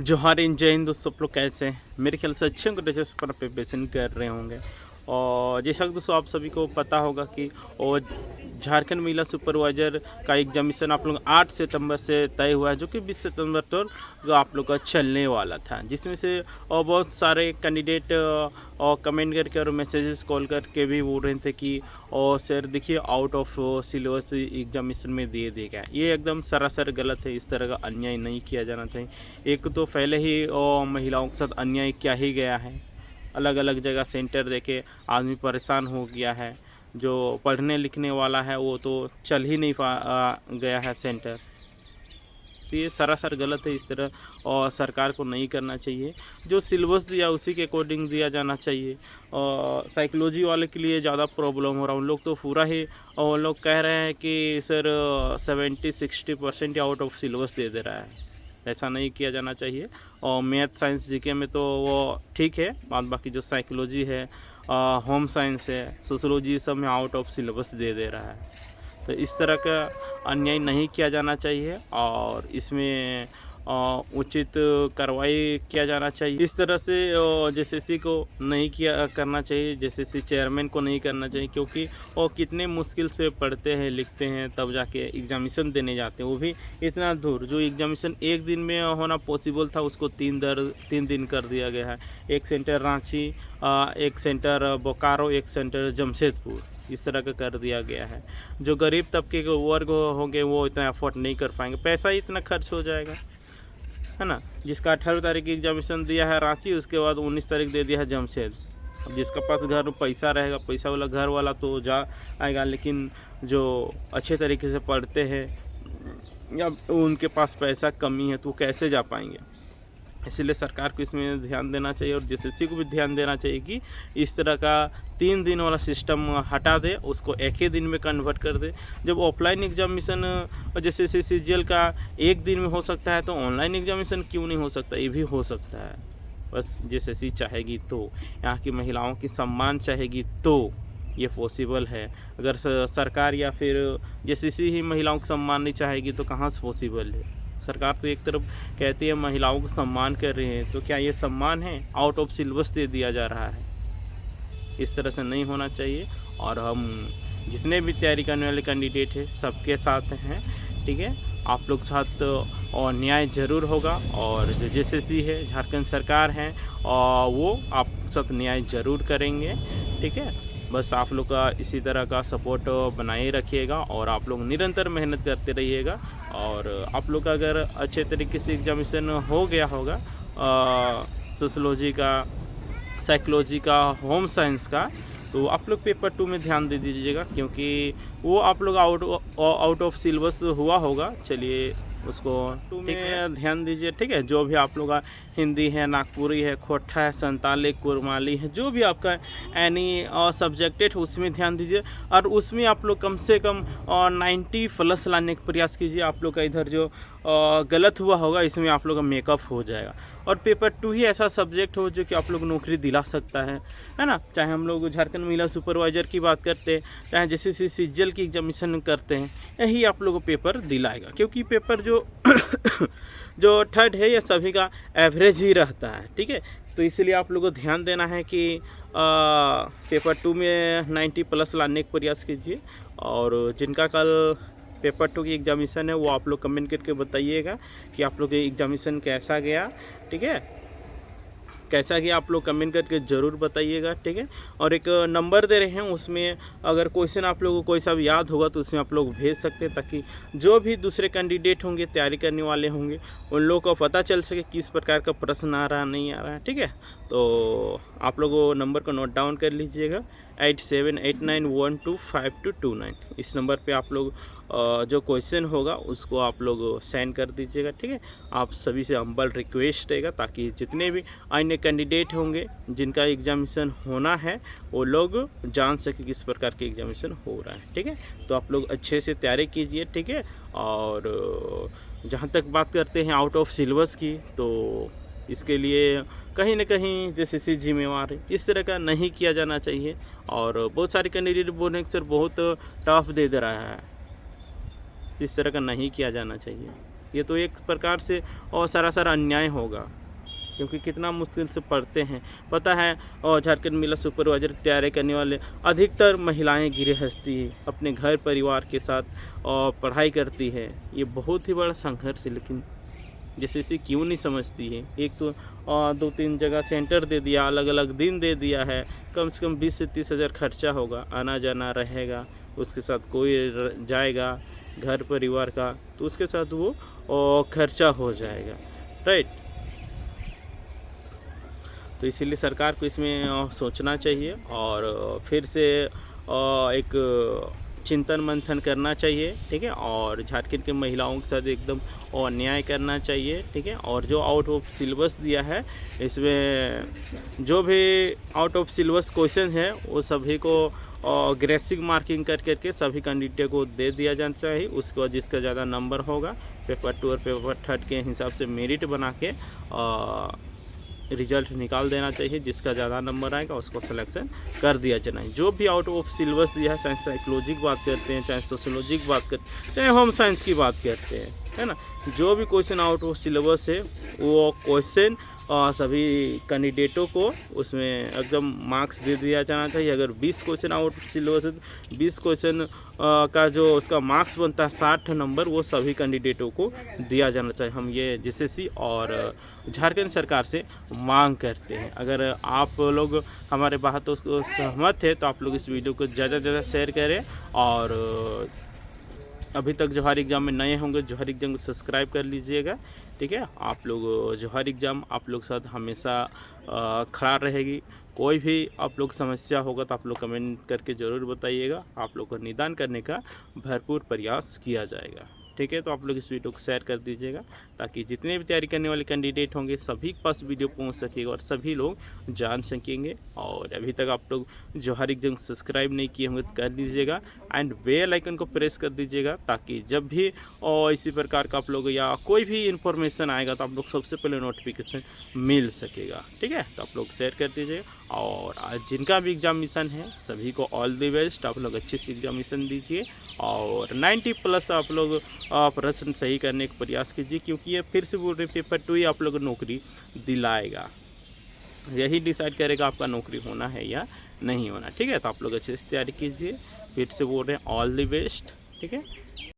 जोहार इन जय हिंद दोस्तों, सब लोग कैसे हैं? मेरे ख्याल से अच्छे होंगे, जैसे पर प्रिपरेशन कर रहे होंगे। और जैसा कि दोस्तों आप सभी को पता होगा कि और झारखंड महिला सुपरवाइज़र का एग्जामिनेशन आप लोग 8 सितंबर से तय हुआ है, जो कि 20 सितंबर तक आप लोग का चलने वाला था, जिसमें से बहुत सारे कैंडिडेट और कमेंट करके और मैसेजेस कॉल करके भी बोल रहे थे कि और सर देखिए आउट ऑफ सिलेबस एग्जामिनेशन में दे देगा। ये एकदम सरासर गलत है। इस तरह का अन्याय नहीं किया जाना चाहिए। एक तो पहले ही महिलाओं के साथ अन्याय किया ही गया है। अलग अलग जगह सेंटर देके आदमी परेशान हो गया है। जो पढ़ने लिखने वाला है वो तो चल ही नहीं गया है सेंटर। तो ये सरासर गलत है। इस तरह और सरकार को नहीं करना चाहिए। जो सिलेबस दिया उसी के अकॉर्डिंग दिया जाना चाहिए। और साइकोलॉजी वाले के लिए ज़्यादा प्रॉब्लम हो रहा है। उन लोग तो पूरा ही और लोग कह रहे हैं कि सर 70-60% आउट ऑफ सिलेबस दे दे रहा है। ऐसा नहीं किया जाना चाहिए। और मैथ साइंस जीके में तो वो ठीक है, बाद बाकी जो साइकोलॉजी है, होम साइंस है, सोशोलॉजी, सब में आउट ऑफ सिलेबस दे दे रहा है। तो इस तरह का अन्याय नहीं किया जाना चाहिए और इसमें उचित कार्रवाई किया जाना चाहिए। इस तरह से जेसीसी को नहीं किया करना चाहिए, जेसीसी चेयरमैन को नहीं करना चाहिए, क्योंकि वो कितने मुश्किल से पढ़ते हैं लिखते हैं तब जाके एग्जामिनेशन देने जाते हैं, वो भी इतना दूर। जो एग्जामिनेशन एक दिन में होना पॉसिबल था उसको 3 दिन कर दिया गया है। एक सेंटर रांची, एक सेंटर बोकारो, एक सेंटर जमशेदपुर, इस तरह का कर दिया गया है। जो गरीब तबके के वर्ग होंगे वो इतना अफोर्ड नहीं कर पाएंगे, पैसा इतना खर्च हो जाएगा, है ना। जिसका 18 तारीख की एग्जामिनेशन दिया है रांची, उसके बाद 19 तारीख दे दिया है जमशेद। अब जिसका पास घर में पैसा रहेगा, पैसा वाला घर वाला तो जा आएगा, लेकिन जो अच्छे तरीके से पढ़ते हैं या उनके पास पैसा कमी है तो कैसे जा पाएंगे। इसलिए सरकार को इसमें ध्यान देना चाहिए और जेसीसी को भी ध्यान देना चाहिए कि इस तरह का 3 दिन वाला सिस्टम हटा दे, उसको एक ही दिन में कन्वर्ट कर दे। जब ऑफलाइन एग्जामिनेशन जैसे सीजीएल का एक दिन में हो सकता है तो ऑनलाइन एग्जामिनेशन क्यों नहीं हो सकता? ये भी हो सकता है। बस जेसीसी चाहेगी तो, यहाँ की महिलाओं की सम्मान चाहेगी तो ये पॉसिबल है। अगर सरकार या फिर जेसीसी ही महिलाओं का सम्मान नहीं चाहेगी तो कहाँ से पॉसिबल है? सरकार तो एक तरफ कहती है महिलाओं को सम्मान कर रही है, तो क्या ये सम्मान है? आउट ऑफ सिलेबस दे दिया जा रहा है। इस तरह से नहीं होना चाहिए। और हम जितने भी तैयारी करने वाले कैंडिडेट हैं सबके साथ हैं, ठीक है। आप लोग साथ और न्याय ज़रूर होगा। और जो जेसीसी है, झारखंड सरकार है, और वो आप साथ न्याय ज़रूर करेंगे, ठीक है। बस आप लोग का इसी तरह का सपोर्ट बनाए रखिएगा और आप लोग निरंतर मेहनत करते रहिएगा। और आप लोग का अगर अच्छे तरीके से एग्जामिनेशन हो गया होगा सोशोलॉजी का, साइकोलॉजी का, होम साइंस का, तो आप लोग पेपर 2 में ध्यान दे दीजिएगा, क्योंकि वो आप लोग आउट ऑफ सिलेबस हुआ होगा। चलिए उसको 2 में ध्यान दीजिए, ठीक है। जो भी आप लोग का हिंदी है, नागपुरी है, खोटा है, संताली, कुरमाली है, जो भी आपका एनी सब्जेक्टेड है उसमें ध्यान दीजिए। और उसमें आप लोग कम से कम 90+ लाने का प्रयास कीजिए। आप लोग का इधर जो गलत हुआ होगा इसमें आप लोग का मेकअप हो जाएगा। और पेपर 2 ही ऐसा सब्जेक्ट हो जो कि आप लोग नौकरी दिला सकता है ना। चाहे हम लोग झारखंड महिला सुपरवाइज़र की बात करते हैं, चाहे जैसे सीजीएल की एग्जामिनेशन करते हैं, यही आप लोग को पेपर दिलाएगा। क्योंकि पेपर जो जो थर्ड है ये सभी का एवरेज ही रहता है, ठीक है। तो इसलिए आप लोगों को ध्यान देना है कि पेपर 2 में 90+ लाने का प्रयास कीजिए। और जिनका कल पेपर 2 की एग्जामिनेशन है वो आप लोग कमेंट करके बताइएगा कि आप लोग का एग्जामिनेशन कैसा गया, ठीक है। कैसा गया आप लोग कमेंट करके ज़रूर बताइएगा, ठीक है। और एक नंबर दे रहे हैं, उसमें अगर क्वेश्चन आप लोगों को कोई सा भी याद होगा तो उसमें आप लोग भेज सकते हैं, ताकि जो भी दूसरे कैंडिडेट होंगे, तैयारी करने वाले होंगे, उन लोगों को पता चल सके किस प्रकार का प्रश्न आ रहा नहीं आ रहा है, ठीक है। तो आप लोग वो नंबर को नोट डाउन कर लीजिएगा, 8789125229। इस नंबर पे आप लोग जो क्वेश्चन होगा उसको आप लोग सेंड कर दीजिएगा, ठीक है। आप सभी से हम्बल रिक्वेस्ट रहेगा, ताकि जितने भी अन्य कैंडिडेट होंगे जिनका एग्जामिनेशन होना है वो लोग जान सके किस प्रकार के एग्जामिनेशन हो रहा है, ठीक है। तो आप लोग अच्छे से तैयारी कीजिए, ठीक है। और जहाँ तक बात करते हैं आउट ऑफ सिलेबस की, तो इसके लिए कहीं ना कहीं जेसीसी जिम्मेवार है। इस तरह का नहीं किया जाना चाहिए। और बहुत सारे कैंडिडेट बोलने सर बहुत टफ दे रहा है, इस तरह का नहीं किया जाना चाहिए। ये तो एक प्रकार से और सरासर अन्याय होगा, क्योंकि कितना मुश्किल से पढ़ते हैं। पता है, और झारखंड महिला सुपरवाइजर की तैयारी करने वाले अधिकतर महिलाएं गृहस्थी अपने घर परिवार के साथ और पढ़ाई करती है। ये बहुत ही बड़ा संघर्ष है, लेकिन जैसे इसे क्यों नहीं समझती है। एक तो 2-3 जगह सेंटर दे दिया, अलग अलग दिन दे दिया है, कम से कम 20 से 30 हज़ार खर्चा होगा, आना जाना रहेगा, उसके साथ कोई जाएगा घर परिवार का, तो उसके साथ वो खर्चा हो जाएगा, राइट। तो इसीलिए सरकार को इसमें सोचना चाहिए और फिर से एक चिंतन मंथन करना चाहिए, ठीक है। और झारखंड की महिलाओं के साथ एकदम और न्याय करना चाहिए, ठीक है। और जो आउट ऑफ सिलेबस दिया है, इसमें जो भी आउट ऑफ सिलेबस क्वेश्चन है वो सभी को ग्रेसिंग मार्किंग कर करके सभी कैंडिडेट को दे दिया जाना चाहिए। उसके बाद जिसका ज़्यादा नंबर होगा पेपर 2 और पेपर 3 के हिसाब से मेरिट बना के रिजल्ट निकाल देना चाहिए। जिसका ज़्यादा नंबर आएगा उसको सिलेक्शन कर दिया जाना है। जो भी आउट ऑफ सिलेबस दिया है, चाहे साइकोलॉजी की बात करते हैं, चाहे सोशोलॉजी की बात करते हैं, चाहे होम साइंस की बात करते हैं, है ना, जो भी क्वेश्चन आउट ऑफ सिलेबस है वो क्वेश्चन सभी कैंडिडेटों को उसमें एकदम मार्क्स दे दिया जाना चाहिए। अगर 20 क्वेश्चन आउट ऑफ सिलेबस है तो 20 क्वेश्चन का जो उसका मार्क्स बनता है 60 नंबर, वो सभी कैंडिडेटों को दिया जाना चाहिए। हम ये जेसीसी और झारखंड सरकार से मांग करते हैं। अगर आप लोग हमारे बातों को सहमत है तो आप लोग इस वीडियो को ज़्यादा से ज़्यादा शेयर करें। और अभी तक जोहार एग्ज़ाम में नए होंगे, जोहार एग्ज़ाम को सब्सक्राइब कर लीजिएगा, ठीक है। आप लोग जोहार एग्ज़ाम आप लोग साथ हमेशा खड़ा रहेगी। कोई भी आप लोग समस्या होगा तो आप लोग कमेंट करके ज़रूर बताइएगा। आप लोग को निदान करने का भरपूर प्रयास किया जाएगा, ठीक है। तो आप लोग इस वीडियो को शेयर कर दीजिएगा ताकि जितने भी तैयारी करने वाले कैंडिडेट होंगे सभी के पास वीडियो पहुंच सकेगा और सभी लोग जान सकेंगे। और अभी तक आप लोग जोहार एग्जाम सब्सक्राइब नहीं किए होंगे तो कर लीजिएगा एंड बेल आइकन को प्रेस कर दीजिएगा, ताकि जब भी और इसी प्रकार का आप लोग या कोई भी इन्फॉर्मेशन आएगा तो आप लोग सबसे पहले नोटिफिकेशन मिल सकेगा, ठीक है। तो आप लोग शेयर कर दीजिएगा। और आज जिनका भी एग्जामिनेशन है सभी को ऑल द बेस्ट। आप लोग अच्छे से एग्जामिनेशन दीजिए और 90+ आप लोग प्रश्न सही करने का प्रयास कीजिए, क्योंकि ये फिर से बोल रहे पेपर 2 ही आप लोग को नौकरी दिलाएगा। यही डिसाइड करेगा आपका नौकरी होना है या नहीं होना, ठीक है। तो आप लोग अच्छे से तैयारी कीजिए। फिर से बोल रहे हैं ऑल द बेस्ट, ठीक है।